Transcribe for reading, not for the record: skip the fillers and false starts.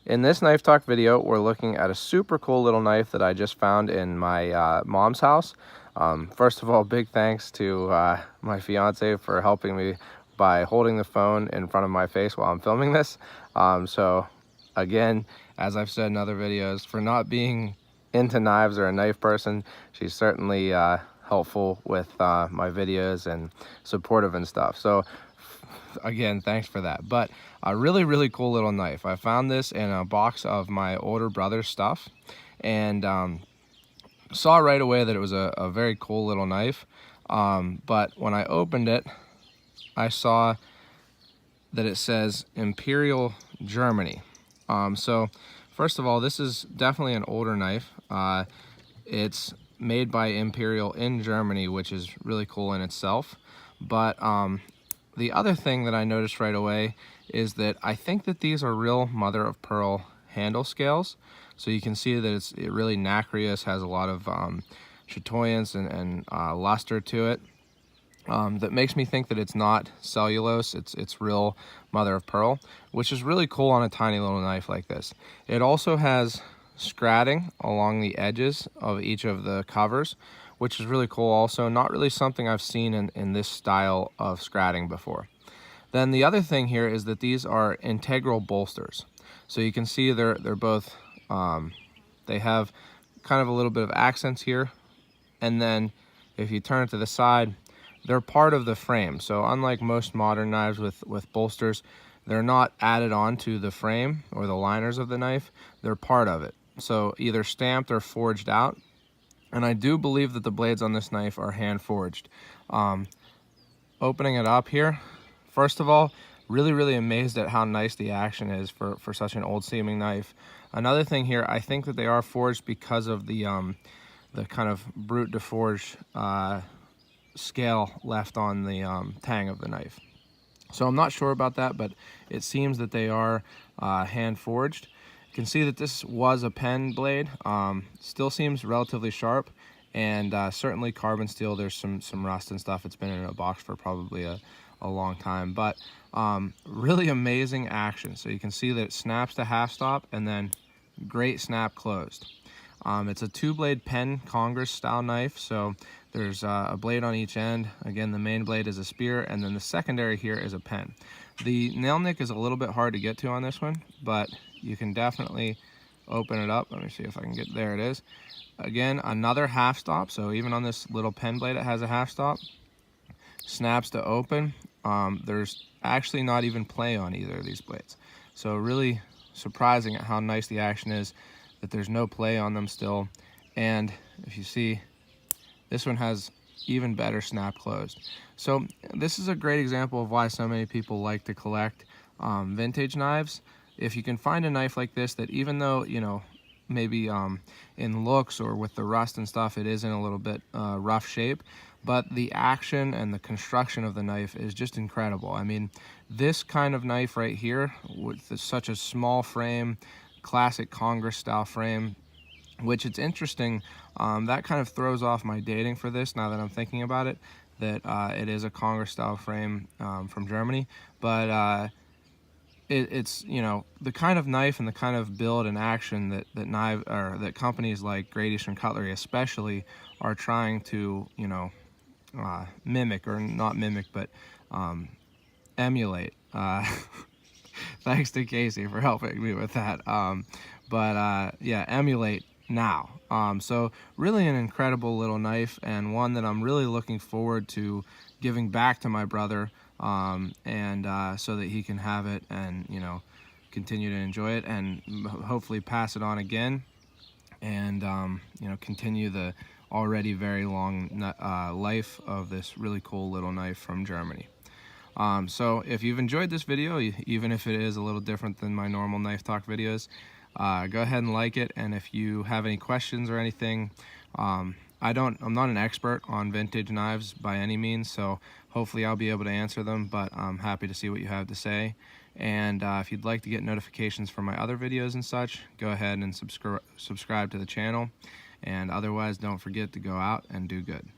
In this knife talk video, we're looking at a super cool little knife that I just found in my mom's house. First of all, big thanks to my fiance for helping me by holding the phone in front of my face while I'm filming this. So again, as I've said in other videos, for not being into knives or a knife person, she's certainly helpful with my videos and supportive and stuff. So again, thanks for that. But a really cool little knife. I found this in a box of my older brother's stuff, and saw right away that it was a very cool little knife. But when I opened it, I saw that it says Imperial, Germany. So first of all, this is definitely an older knife. It's made by Imperial in Germany, which is really cool in itself. But the other thing that I noticed right away is that I think that these are real mother of pearl handle scales. So you can see that it really nacreous, has a lot of chatoyance and luster to it. That makes me think that it's not cellulose, it's real mother of pearl, which is really cool on a tiny little knife like this. It also has scratting along the edges of each of the covers, which is really cool also. Not really something I've seen in this style of scratting before. Then the other thing here is that these are integral bolsters. So you can see they're both, they have kind of a little bit of accents here, and then if you turn it to the side, they're part of the frame. So unlike most modern knives with bolsters, they're not added on to the frame or the liners of the knife, they're part of it. So either stamped or forged out. And I do believe that the blades on this knife are hand forged. Opening it up here, first of all, really amazed at how nice the action is for such an old seeming knife. Another thing here, I think that they are forged because of the kind of brute de forge scale left on the tang of the knife. So I'm not sure about that, but it seems that they are hand forged. You can see that this was a pen blade. Still seems relatively sharp, and certainly carbon steel. There's some rust and stuff. It's been in a box for probably a long time, but really amazing action. So you can see that it snaps to half stop and then great snap closed. It's a two-blade pen Congress style knife, so there's a blade on each end. Again, the main blade is a spear, and then the secondary here is a pen. The nail nick is a little bit hard to get to on this one, but you can definitely open it up. Let me see if I can get, there it is. Again, another half stop, so even on this little pen blade it has a half stop. Snaps to open. There's actually not even play on either of these blades. So really surprising at how nice the action is, that there's no play on them still. And if you see, this one has even better snap closed. So this is a great example of why so many people like to collect vintage knives. If you can find a knife like this that, even though, you know, maybe in looks or with the rust and stuff, it is in a little bit rough shape, but the action and the construction of the knife is just incredible. I mean, this kind of knife right here with such a small frame, classic Congress style frame, which it's interesting, that kind of throws off my dating for this now that I'm thinking about it, that it is a Congress style frame from Germany. But it's, you know, the kind of knife and the kind of build and action that companies like Great Eastern Cutlery especially are trying to, you know, mimic, or not mimic, but emulate. Thanks to Casey for helping me with that. Yeah, emulate now. So really an incredible little knife, and one that I'm really looking forward to giving back to my brother, so that he can have it and, you know, continue to enjoy it, and hopefully pass it on again, and you know, continue the already very long life of this really cool little knife from Germany. So if you've enjoyed this video, even if it is a little different than my normal knife talk videos, go ahead and like it. And if you have any questions or anything, I'm not an expert on vintage knives by any means, so hopefully I'll be able to answer them, but I'm happy to see what you have to say. And if you'd like to get notifications for my other videos and such, go ahead and subscribe to the channel. And otherwise, don't forget to go out and do good.